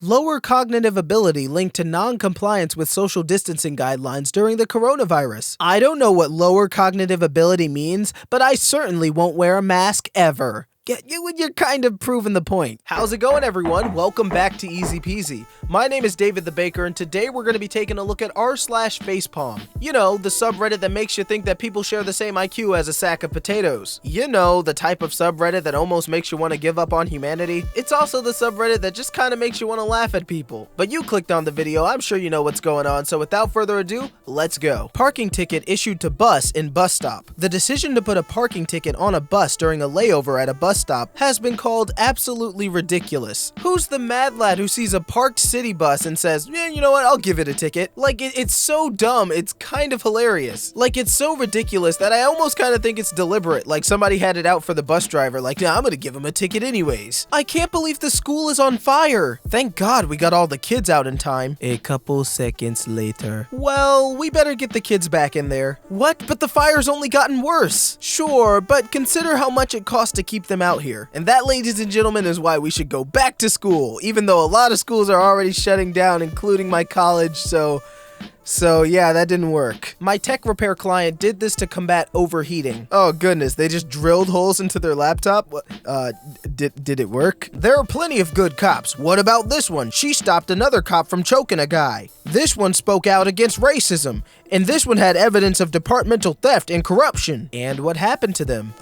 Lower cognitive ability linked to non-compliance with social distancing guidelines during the coronavirus. I don't know what lower cognitive ability means, but I certainly won't wear a mask ever. You're kind of proving the point. How's it going, everyone? Welcome back to EzPz. My name is David the Baker, and today we're going to be taking a look at r/Facepalm. You know, the subreddit that makes you think that people share the same IQ as a sack of potatoes. You know, the type of subreddit that almost makes you want to give up on humanity. It's also the subreddit that just kind of makes you want to laugh at people. But you clicked on the video, I'm sure you know what's going on, so without further ado, let's go. Parking ticket issued to bus in bus stop. The decision to put a parking ticket on a bus during a layover at a bus stop has been called absolutely ridiculous. Who's the mad lad who sees a parked city bus and says, yeah, you know what, I'll give it a ticket? Like, it's so dumb, it's kind of hilarious. Like, it's so ridiculous that I almost kind of think it's deliberate, like somebody had it out for the bus driver, like, nah, I'm gonna give him a ticket anyways. I can't believe the school is on fire. Thank God we got all the kids out in time. A couple seconds later. Well, we better get the kids back in there. What? But the fire's only gotten worse. Sure, but consider how much it costs to keep them out here. And that, ladies and gentlemen, is why we should go back to school, even though a lot of schools are already shutting down, including my college, so yeah, that didn't work. My tech repair client did this to combat overheating. Oh goodness, they just drilled holes into their laptop? Did it work? There are plenty of good cops. What about this one? She stopped another cop from choking a guy. This one spoke out against racism. And this one had evidence of departmental theft and corruption. And what happened to them?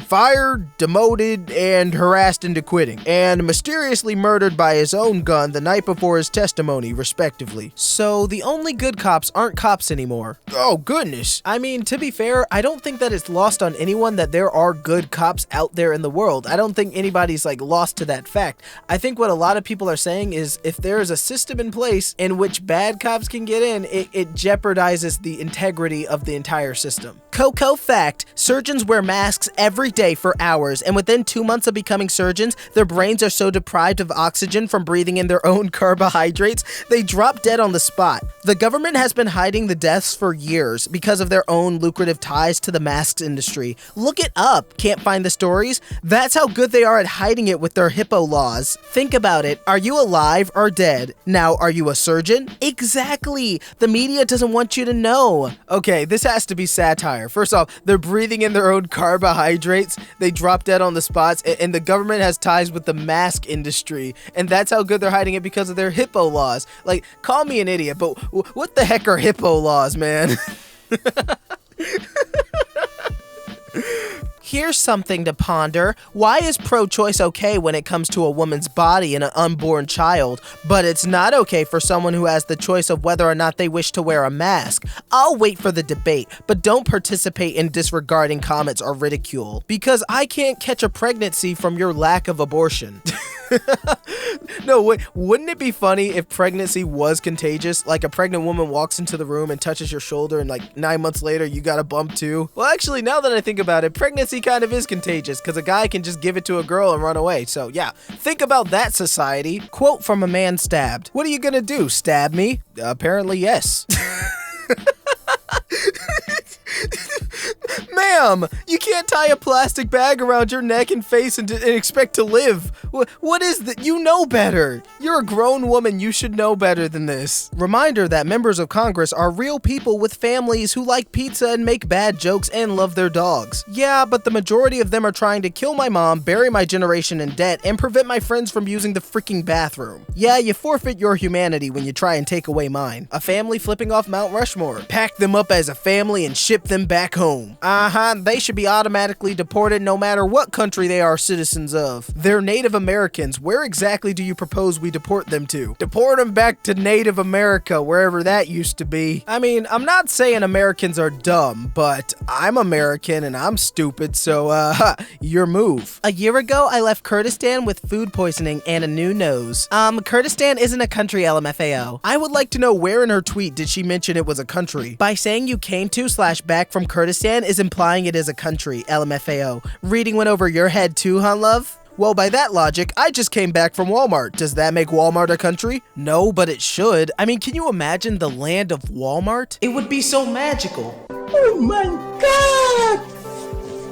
Fired, demoted, and harassed into quitting. And mysteriously murdered by his own gun the night before his testimony, respectively. So the only good cops aren't cops anymore. Oh goodness. I mean, to be fair, I don't think that it's lost on anyone that there are good cops out there in the world. I don't think anybody's like lost to that fact. I think what a lot of people are saying is if there is a system in place in which bad cops can get in, it jeopardizes the integrity of the entire system. Coco fact, surgeons wear masks every day for hours, and within 2 months of becoming surgeons, their brains are so deprived of oxygen from breathing in their own carbohydrates, they drop dead on the spot. The government has been hiding the deaths for years because of their own lucrative ties to the masks industry. Look it up. Can't find the stories? That's how good they are at hiding it with their HIPAA laws. Think about it. Are you alive or dead? Now, are you a surgeon? Exactly. The media doesn't want you to know. Okay, this has to be satire. First off, they're breathing in their own carbohydrates. They drop dead on the spots, and the government has ties with the mask industry, and that's how good they're hiding it because of their HIPAA laws. Like, call me an idiot, but what the heck are HIPAA laws, man? Here's something to ponder. Why is pro-choice okay when it comes to a woman's body and an unborn child, but it's not okay for someone who has the choice of whether or not they wish to wear a mask? I'll wait for the debate, but don't participate in disregarding comments or ridicule, because I can't catch a pregnancy from your lack of abortion. No, wait, wouldn't it be funny if pregnancy was contagious? Like a pregnant woman walks into the room and touches your shoulder and like 9 months later you got a bump too? Well, actually, now that I think about it, pregnancy kind of is contagious because a guy can just give it to a girl and run away. So yeah, think about that, society. Quote from a man stabbed. What are you gonna do, stab me? Apparently yes. Ma'am, you can't tie a plastic bag around your neck and face and expect to live. What is that? You know better. You're a grown woman. You should know better than this. Reminder that members of Congress are real people with families who like pizza and make bad jokes and love their dogs. Yeah, but the majority of them are trying to kill my mom, bury my generation in debt, and prevent my friends from using the freaking bathroom. Yeah, you forfeit your humanity when you try and take away mine. A family flipping off Mount Rushmore. Pack them up as a family and ship them back home. They should be automatically deported no matter what country they are citizens of. They're Native Americans. Where exactly do you propose we deport them to? Deport them back to Native America, wherever that used to be. I mean, I'm not saying Americans are dumb, but I'm American and I'm stupid, so, your move. A year ago, I left Kurdistan with food poisoning and a new nose. Kurdistan isn't a country, LMFAO. I would like to know where in her tweet did she mention it was a country. By saying you came to / back from Kurdistan is implying it is a country, LMFAO. Reading went over your head too, huh, love? Well, by that logic, I just came back from Walmart. Does that make Walmart a country? No, but it should. I mean, can you imagine the land of Walmart? It would be so magical. Oh my God!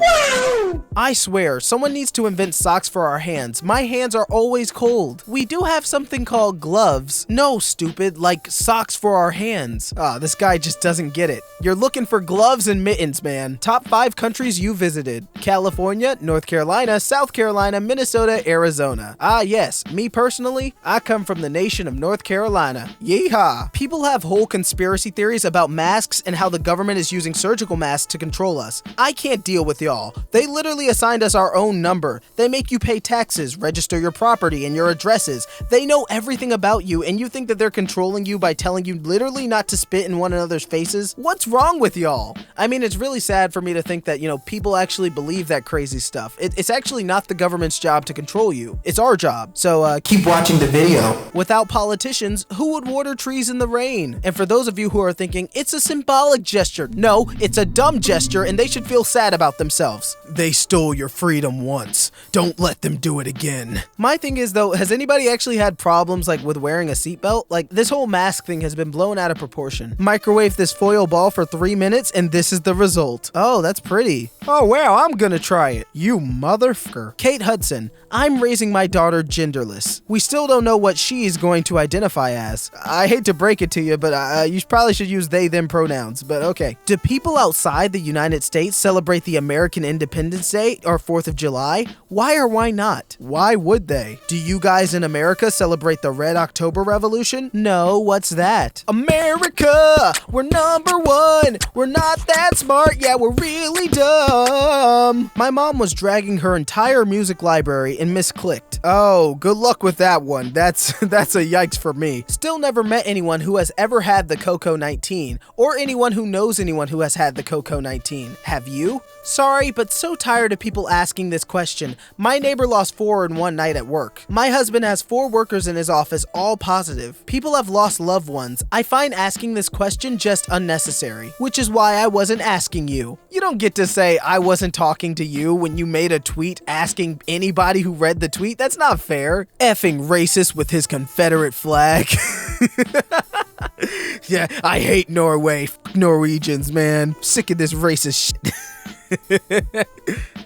Wow! I swear, someone needs to invent socks for our hands. My hands are always cold. We do have something called gloves. No, stupid, like socks for our hands. This guy just doesn't get it. You're looking for gloves and mittens, man. Top 5 countries you visited: California, North Carolina, South Carolina, Minnesota, Arizona. Yes, me personally, I come from the nation of North Carolina. Yeehaw! People have whole conspiracy theories about masks and how the government is using surgical masks to control us. I can't deal with y'all. They literally assigned us our own number. They make you pay taxes, register your property and your addresses. They know everything about you, and you think that they're controlling you by telling you literally not to spit in one another's faces? What's wrong with y'all? I mean, it's really sad for me to think that, people actually believe that crazy stuff. It's actually not the government's job to control you. It's our job. So keep watching the video. Without politicians, who would water trees in the rain? And for those of you who are thinking, it's a symbolic gesture. No, it's a dumb gesture, and they should feel sad about themselves. They stole your freedom once. Don't let them do it again. My thing is, though, has anybody actually had problems with wearing a seatbelt? This whole mask thing has been blown out of proportion. Microwave this foil ball for 3 minutes and this is the result. Oh, that's pretty. Oh wow, I'm gonna try it. You motherfucker. Kate Hudson, I'm raising my daughter genderless. We still don't know what she's going to identify as. I hate to break it to you, but you probably should use they, them pronouns, but okay. Do people outside the United States celebrate the American Independence Day or 4th of July? Why or why not? Why would they? Do you guys in America celebrate the Red October Revolution? No, what's that? America, we're number one. We're not that smart, yeah, we're really dumb. My mom was dragging her entire music library and misclicked. Oh, good luck with that one. That's a yikes for me. Still never met anyone who has ever had the Coco-19, or anyone who knows anyone who has had the Coco-19. Have you? Sorry, but so tired of people asking this question. My neighbor lost 4 in one night at work. My husband has 4 workers in his office, all positive. People have lost loved ones. I find asking this question just unnecessary, which is why I wasn't asking you. You don't get to say I wasn't talking to you when you made a tweet asking anybody who read the tweet. That's not fair. Effing racist with his Confederate flag. Yeah, I hate Norway. Norwegians, man. Sick of this racist shit.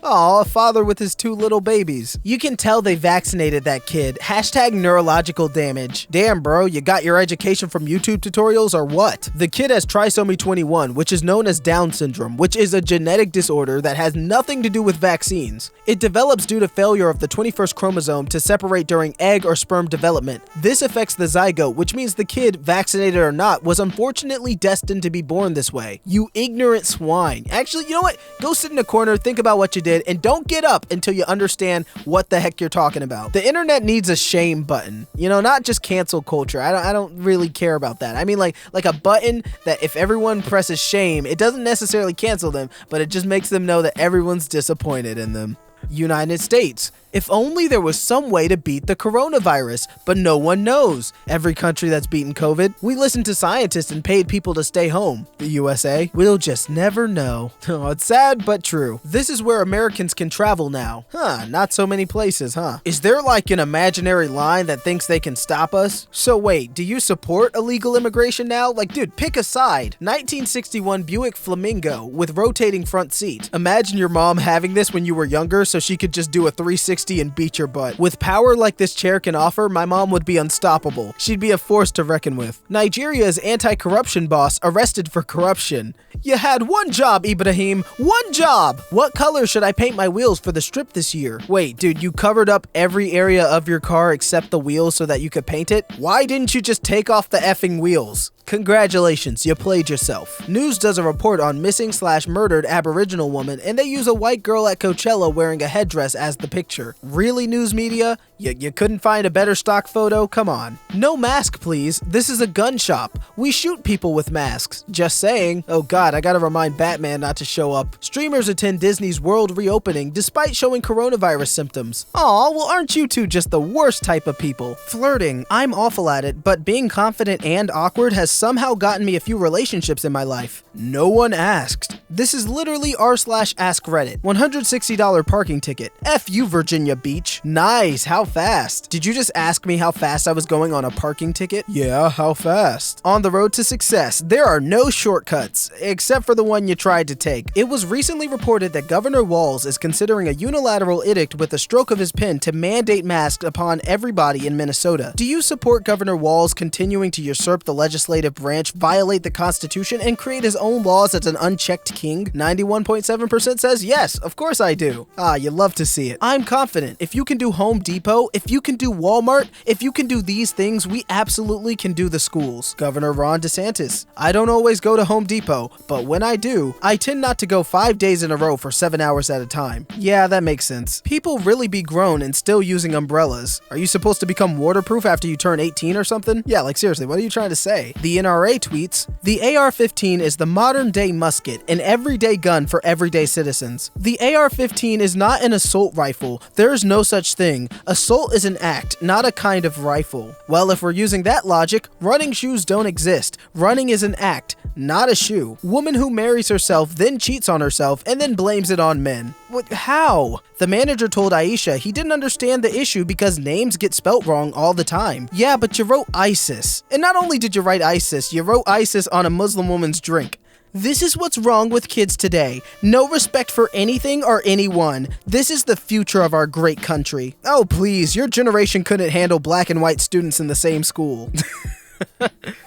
Aw, a father with his 2 little babies. You can tell they vaccinated that kid. Hashtag neurological damage. Damn, bro, you got your education from YouTube tutorials or what? The kid has trisomy 21, which is known as Down syndrome, which is a genetic disorder that has nothing to do with vaccines. It develops due to failure of the 21st chromosome to separate during egg or sperm development. This affects the zygote, which means the kid, vaccinated or not, was unfortunately destined to be born this way. You ignorant swine. Actually, you know what? Go sit in a corner, think about what you did, and don't get up until you understand what the heck you're talking about. The internet needs a shame button, not just cancel culture. I don't really care about that. I mean like a button that if everyone presses shame, it doesn't necessarily cancel them, but it just makes them know that everyone's disappointed in them. United States. If only there was some way to beat the coronavirus, but no one knows. Every country that's beaten COVID, we listened to scientists and paid people to stay home. The USA, we'll just never know. Oh, it's sad, but true. This is where Americans can travel now. Not so many places, huh? Is there an imaginary line that thinks they can stop us? So wait, do you support illegal immigration now? Dude, pick a side. 1961 Buick Flamingo with rotating front seat. Imagine your mom having this when you were younger so she could just do a 360 and beat your butt. With power like this chair can offer, my mom would be unstoppable. She'd be a force to reckon with. Nigeria's anti-corruption boss arrested for corruption. You had one job, Ibrahim. One job! What color should I paint my wheels for the strip this year? Wait, dude, you covered up every area of your car except the wheels so that you could paint it? Why didn't you just take off the effing wheels? Congratulations, you played yourself. News does a report on missing/murdered Aboriginal woman, and they use a white girl at Coachella wearing a headdress as the picture. Really, news media? You couldn't find a better stock photo? Come on. No mask, please. This is a gun shop. We shoot people with masks. Just saying. Oh god, I gotta remind Batman not to show up. Streamers attend Disney's world reopening despite showing coronavirus symptoms. Aw, well aren't you two just the worst type of people? Flirting. I'm awful at it, but being confident and awkward has somehow gotten me a few relationships in my life. No one asked. This is literally r/askreddit. $160 parking ticket. F you, Virginia Beach. Nice, how fast? Did you just ask me how fast I was going on a parking ticket? Yeah, how fast? On the road to success, there are no shortcuts, except for the one you tried to take. It was recently reported that Governor Walz is considering a unilateral edict with a stroke of his pen to mandate masks upon everybody in Minnesota. Do you support Governor Walz continuing to usurp the legislative branch, violate the Constitution, and create his own laws as an unchecked king? 91.7% says yes, of course I do. Ah, you love to see it. I'm confident if you can do Home Depot, if you can do Walmart, if you can do these things, we absolutely can do the schools. Governor Ron DeSantis. I don't always go to Home Depot, but when I do, I tend not to go 5 days in a row for 7 hours at a time. Yeah, that makes sense. People really be grown and still using umbrellas. Are you supposed to become waterproof after you turn 18 or something? Yeah, like seriously, what are you trying to say? The NRA tweets, the AR-15 is the modern day musket, an everyday gun for everyday citizens. The AR-15 is not an assault rifle. There is no such thing. Assault is an act, not a kind of rifle. Well, if we're using that logic, running shoes don't exist. Running is an act, not a shoe. Woman who marries herself, then cheats on herself, and then blames it on men. What? How? The manager told Aisha he didn't understand the issue because names get spelt wrong all the time. Yeah, but you wrote ISIS. And not only did you write ISIS, you wrote ISIS on a Muslim woman's drink. This is what's wrong with kids today. No respect for anything or anyone. This is the future of our great country. Oh please, your generation couldn't handle black and white students in the same school.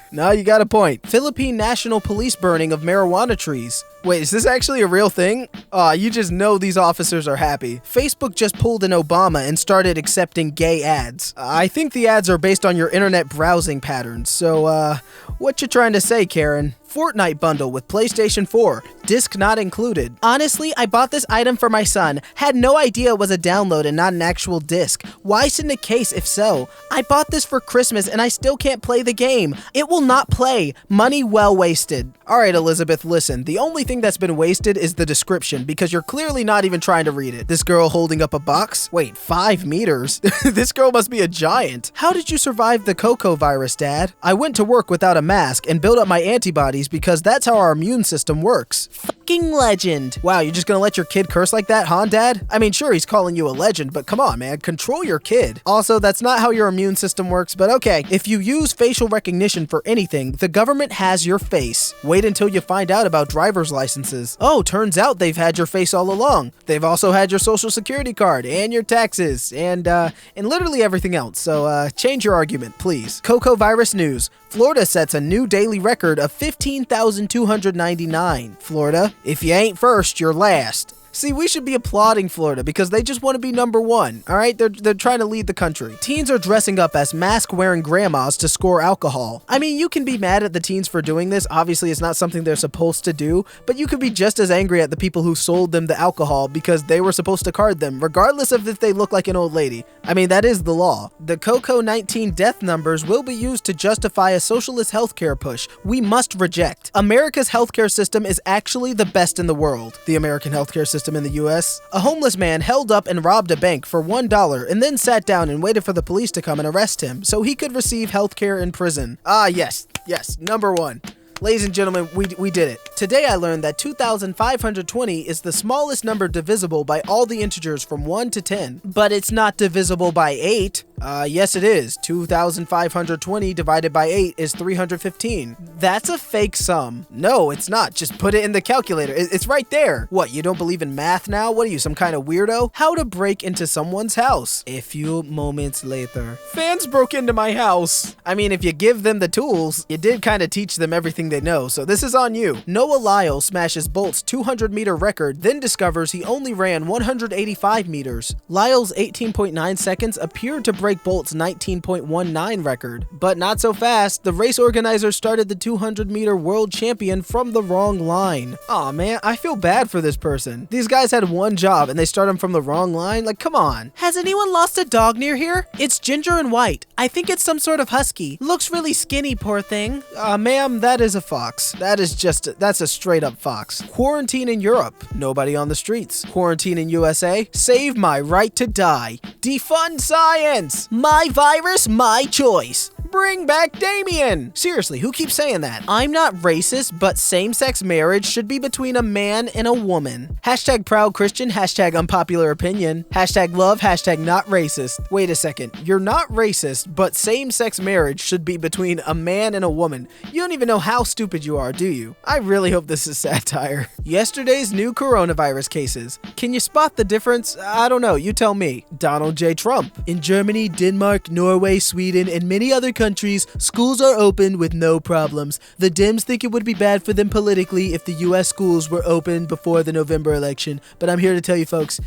No, you got a point. Philippine National Police burning of marijuana trees. Wait, is this actually a real thing? Aw, you just know these officers are happy. Facebook just pulled an Obama and started accepting gay ads. I think the ads are based on your internet browsing patterns, so, what you trying to say, Karen? Fortnite bundle with PlayStation 4, disc not included. Honestly, I bought this item for my son. Had no idea it was a download and not an actual disc. Why send a case if so? I bought this for Christmas and I still can't play the game. It will not play. Money well wasted. Alright, Elizabeth, listen. The only thing that's been wasted is the description because you're clearly not even trying to read it. This girl holding up a box? Wait, 5 meters? This girl must be a giant. How did you survive the Coco virus, Dad? I went to work without a mask and built up my antibodies because that's how our immune system works. Fucking legend. Wow, you're just gonna let your kid curse like that, huh, Dad? I mean, sure, he's calling you a legend, but come on, man, control your kid. Also, that's not how your immune system works, but okay. If you use facial recognition for anything, the government has your face. Wait until you find out about driver's licenses. Oh, turns out they've had your face all along. They've also had your social security card and your taxes and literally everything else. So, change your argument, please. Coco virus news. Florida sets a new daily record of 15,299. Florida, if you ain't first, you're last. See, we should be applauding Florida because they just want to be number one, all right? They're trying to lead the country. Teens are dressing up as mask-wearing grandmas to score alcohol. I mean, you can be mad at the teens for doing this. Obviously, it's not something they're supposed to do, but you could be just as angry at the people who sold them the alcohol because they were supposed to card them, regardless of if they look like an old lady. I mean, that is the law. The COVID-19 death numbers will be used to justify a socialist healthcare push we must reject. America's healthcare system is actually the best in the world. The American healthcare system in the US. A homeless man held up and robbed a bank for $1 and then sat down and waited for the police to come and arrest him so he could receive healthcare in prison. Ah, yes, number one. Ladies and gentlemen, we did it. Today I learned that 2,520 is the smallest number divisible by all the integers from 1 to 10. But it's not divisible by 8. Yes it is. 2,520 divided by 8 is 315. That's a fake sum. No, it's not. Just put it in the calculator. It's right there. What, you don't believe in math now? What are you, some kind of weirdo? How to break into someone's house. A few moments later. Fans broke into my house. I mean, if you give them the tools, you did kind of teach them everything they know, so this is on you. Noah Lyle smashes Bolt's 200-meter record, then discovers he only ran 185 meters. Lyle's 18.9 seconds appeared to break Bolt's 19.19 record. But not so fast. The race organizer started the 200-meter world champion from the wrong line. Aw man, I feel bad for this person. These guys had one job and they start him from the wrong line? Like, come on. Has anyone lost a dog near here? It's ginger and white. I think it's some sort of husky. Looks really skinny, poor thing. Ma'am, that is a fox. That's a straight up fox. Quarantine in Europe. Nobody on the streets. Quarantine in USA. Save my right to die. Defund science. My virus, my choice. Bring back Damien! Seriously, who keeps saying that? I'm not racist, but same-sex marriage should be between a man and a woman. Hashtag proud Christian, hashtag unpopular opinion, hashtag love, hashtag not racist. Wait a second, you're not racist, but same-sex marriage should be between a man and a woman. You don't even know how stupid you are, do you? I really hope this is satire. Yesterday's new coronavirus cases. Can you spot the difference? I don't know, you tell me. Donald J. Trump. In Germany, Denmark, Norway, Sweden, and many other countries, schools are open with no problems. The Dems think it would be bad for them politically if the US schools were open before the November election, but I'm here to tell you folks,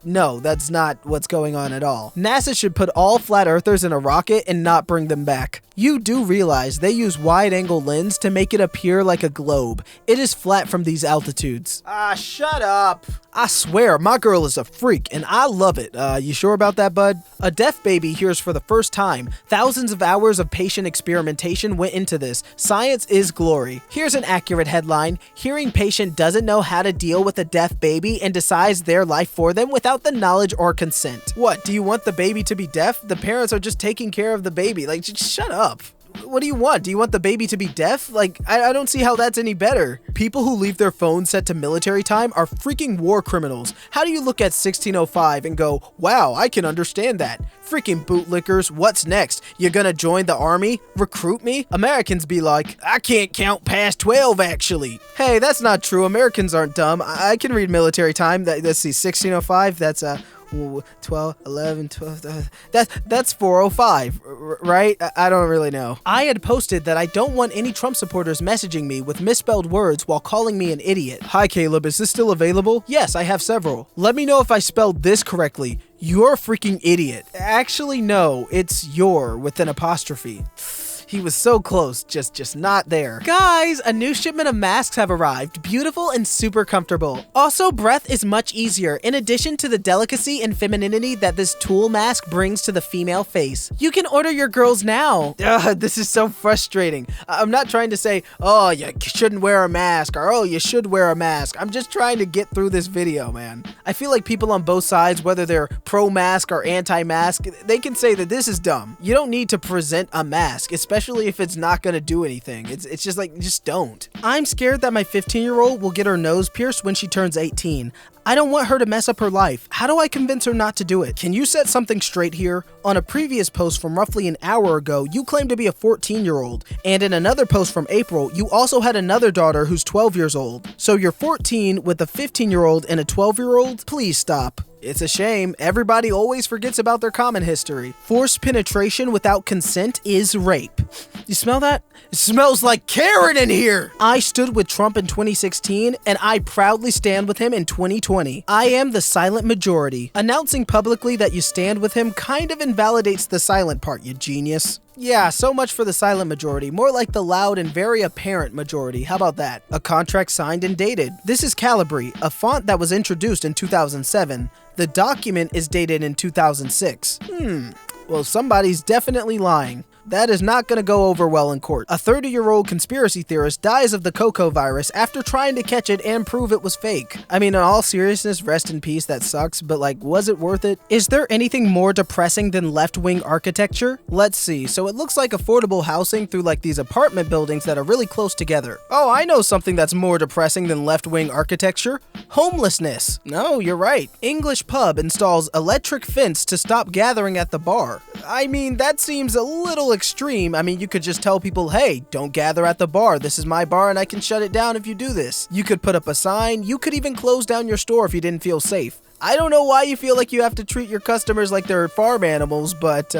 no, that's not what's going on at all. NASA should put all flat earthers in a rocket and not bring them back. You do realize they use wide-angle lens to make it appear like a globe. It is flat from these altitudes. Shut up. I swear, my girl is a freak, and I love it. You sure about that, bud? A deaf baby hears for the first time. Thousands of hours of patient experimentation went into this. Science is glory. Here's an accurate headline. Hearing patient doesn't know how to deal with a deaf baby and decides their life for them without the knowledge or consent. What, do you want the baby to be deaf? The parents are just taking care of the baby. Like, just shut up. What do you want? Do you want the baby to be deaf? Like, I don't see how that's any better. People who leave their phones set to military time are freaking war criminals. How do you look at 1605 and go, wow, I can understand that? Freaking bootlickers, what's next? You gonna join the army? Recruit me? Americans be like, I can't count past 12 actually. Hey, that's not true. Americans aren't dumb. I can read military time. Let's see, 1605, that's 12, 11, 12, that's 405, right? I don't really know. I had posted that I don't want any Trump supporters messaging me with misspelled words while calling me an idiot. Hi Caleb, is this still available? Yes, I have several. Let me know if I spelled this correctly. You're a freaking idiot. Actually, no, it's your with an apostrophe. He was so close, just not there. Guys, a new shipment of masks have arrived. Beautiful and super comfortable. Also, breath is much easier, in addition to the delicacy and femininity that this tulle mask brings to the female face. You can order your girls now. This is so frustrating. I'm not trying to say, oh, you shouldn't wear a mask, or oh, you should wear a mask. I'm just trying to get through this video, man. I feel like people on both sides, whether they're pro-mask or anti-mask, they can say that this is dumb. You don't need to present a mask, especially if it's not gonna do anything. It's just like, just don't. I'm scared that my 15-year-old will get her nose pierced when she turns 18. I don't want her to mess up her life. How do I convince her not to do it? Can you set something straight here? On a previous post from roughly an hour ago, you claimed to be a 14-year-old. And in another post from April, you also had another daughter who's 12 years old. So you're 14 with a 15-year-old and a 12-year-old? Please stop. It's a shame. Everybody always forgets about their common history. Forced penetration without consent is rape. You smell that? It smells like Karen in here! I stood with Trump in 2016, and I proudly stand with him in 2020. I am the silent majority. Announcing publicly that you stand with him kind of invalidates the silent part, you genius. Yeah, so much for the silent majority, more like the loud and very apparent majority. How about that? A contract signed and dated. This is Calibri, a font that was introduced in 2007. The document is dated in 2006. Well, somebody's definitely lying. That is not going to go over well in court. A 30-year-old conspiracy theorist dies of the cocoa virus after trying to catch it and prove it was fake. I mean, in all seriousness, rest in peace, that sucks, but like, was it worth it? Is there anything more depressing than left-wing architecture? Let's see. So it looks like affordable housing through like these apartment buildings that are really close together. Oh, I know something that's more depressing than left-wing architecture. Homelessness. No, you're right. English pub installs electric fence to stop gathering at the bar. I mean, that seems a little extreme. I mean, you could just tell people, hey, don't gather at the bar. This is my bar and I can shut it down if you do this. You could put up a sign. You could even close down your store if you didn't feel safe. I don't know why you feel like you have to treat your customers like they're farm animals, but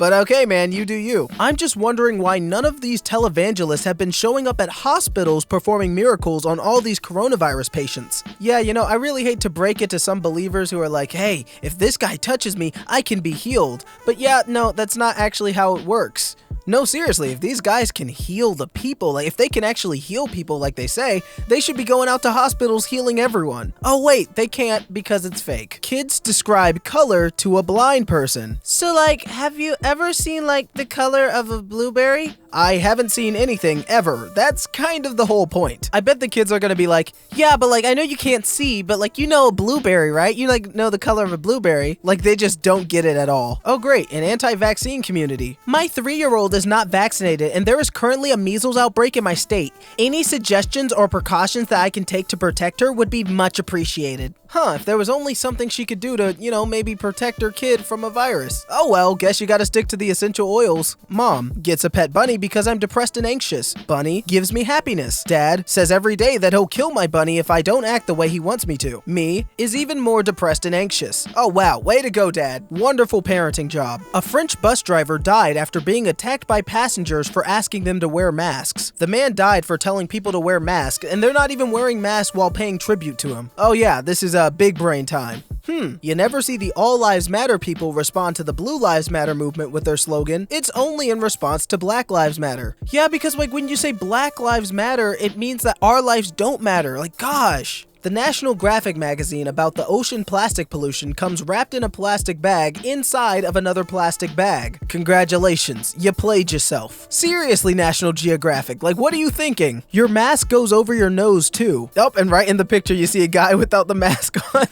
okay, man, you do you. I'm just wondering why none of these televangelists have been showing up at hospitals performing miracles on all these coronavirus patients. Yeah, you know, I really hate to break it to some believers who are like, hey, if this guy touches me, I can be healed. But yeah, no, that's not actually how it works. No, seriously, if these guys can heal the people, like if they can actually heal people like they say, they should be going out to hospitals healing everyone. Oh wait, they can't because it's fake. Kids describe color to a blind person. So like, have you ever seen like the color of a blueberry? I haven't seen anything ever. That's kind of the whole point. I bet the kids are gonna be like, yeah, but like, I know you can't see, but like, you know a blueberry, right? You like know the color of a blueberry. Like, they just don't get it at all. Oh great, an anti-vaccine community. My 3-year-old is not vaccinated and there is currently a measles outbreak in my state. Any suggestions or precautions that I can take to protect her would be much appreciated. Huh, if there was only something she could do to, you know, maybe protect her kid from a virus. Oh well, guess you gotta stick to the essential oils. Mom gets a pet bunny because I'm depressed and anxious. Bunny gives me happiness. Dad says every day that he'll kill my bunny if I don't act the way he wants me to. Me is even more depressed and anxious. Oh wow, way to go, Dad. Wonderful parenting job. A French bus driver died after being attacked by passengers for asking them to wear masks. The man died for telling people to wear masks, and they're not even wearing masks while paying tribute to him. Oh yeah, this is big brain time. You never see the All Lives Matter people respond to the Blue Lives Matter movement with their slogan. It's only in response to Black Lives Matter. Yeah, because like when you say Black Lives Matter, it means that our lives don't matter. Like, gosh. The National Graphic magazine about the ocean plastic pollution comes wrapped in a plastic bag inside of another plastic bag. Congratulations, you played yourself. Seriously, National Geographic, like what are you thinking? Your mask goes over your nose too. Oh, and right in the picture you see a guy without the mask on.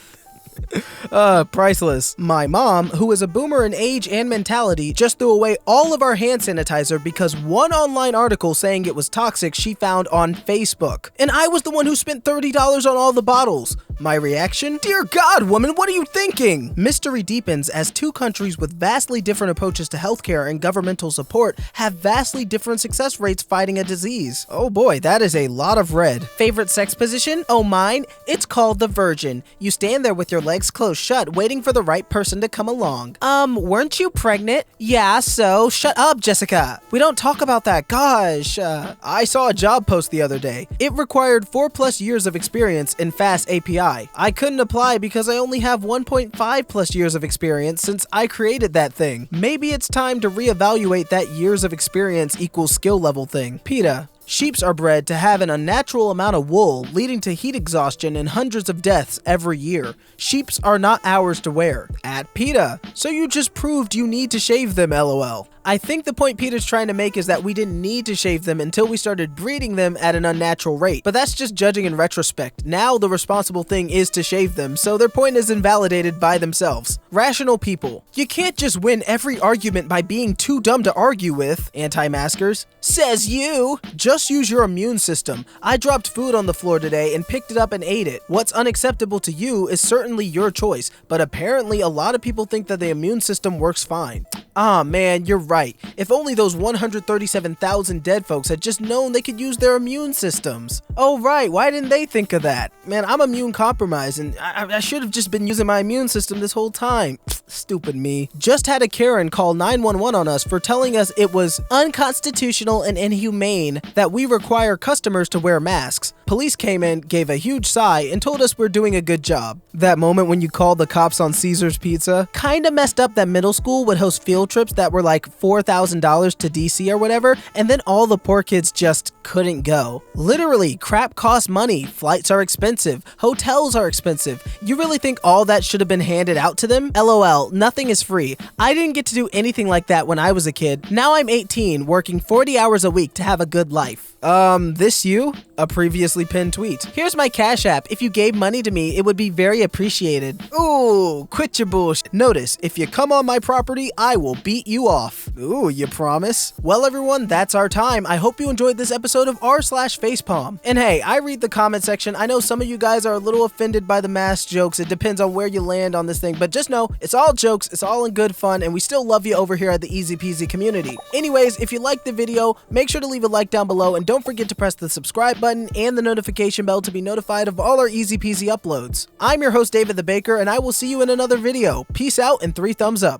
Priceless. My mom, who is a boomer in age and mentality, just threw away all of our hand sanitizer because one online article saying it was toxic she found on Facebook. And I was the one who spent $30 on all the bottles. My reaction? Dear God, woman, what are you thinking? Mystery deepens as 2 countries with vastly different approaches to healthcare and governmental support have vastly different success rates fighting a disease. Oh boy, that is a lot of red. Favorite sex position? Oh, mine? It's called the virgin. You stand there with your legs closed shut, waiting for the right person to come along. Weren't you pregnant? Yeah, so shut up, Jessica. We don't talk about that. Gosh, I saw a job post the other day. It required 4+ years of experience in Fast API. I couldn't apply because I only have 1.5+ years of experience since I created that thing. Maybe it's time to reevaluate that years of experience equals skill level thing. PETA. Sheeps are bred to have an unnatural amount of wool, leading to heat exhaustion and hundreds of deaths every year. Sheeps are not ours to wear. At PETA. So you just proved you need to shave them, LOL. I think the point PETA's trying to make is that we didn't need to shave them until we started breeding them at an unnatural rate. But that's just judging in retrospect. Now the responsible thing is to shave them, so their point is invalidated by themselves. Rational people. You can't just win every argument by being too dumb to argue with, anti-maskers. Says you. Just use your immune system. I dropped food on the floor today and picked it up and ate it. What's unacceptable to you is certainly your choice, but apparently a lot of people think that the immune system works fine. Ah man, you're right. If only those 137,000 dead folks had just known they could use their immune systems. Oh right, why didn't they think of that? Man, I'm immune compromised and I should have just been using my immune system this whole time. Stupid me. Just had a Karen call 911 on us for telling us it was unconstitutional and inhumane that we require customers to wear masks. Police came in, gave a huge sigh, and told us we're doing a good job. That moment when you called the cops on Caesar's Pizza? Kinda messed up that middle school would host field trips that were like $4,000 to DC or whatever, and then all the poor kids just couldn't go. Literally, crap costs money, flights are expensive, hotels are expensive. You really think all that should have been handed out to them? LOL, nothing is free. I didn't get to do anything like that when I was a kid. Now I'm 18, working 40 hours a week to have a good life. This you? A previously pinned tweet. Here's my Cash App. If you gave money to me, it would be very appreciated. Ooh, quit your bullshit. Notice, if you come on my property, I will beat you off. Ooh, you promise? Well, everyone, that's our time. I hope you enjoyed this episode of r/Facepalm. And hey, I read the comment section. I know some of you guys are a little offended by the mask jokes. It depends on where you land on this thing, but just know, it's all jokes, it's all in good fun, and we still love you over here at the EzPz community. Anyways, if you liked the video, make sure to leave a like down below, and don't forget to press the subscribe button and the notification bell to be notified of all our EzPz uploads. I'm your host, David the Baker, and I will see you in another video. Peace out and 3 thumbs up.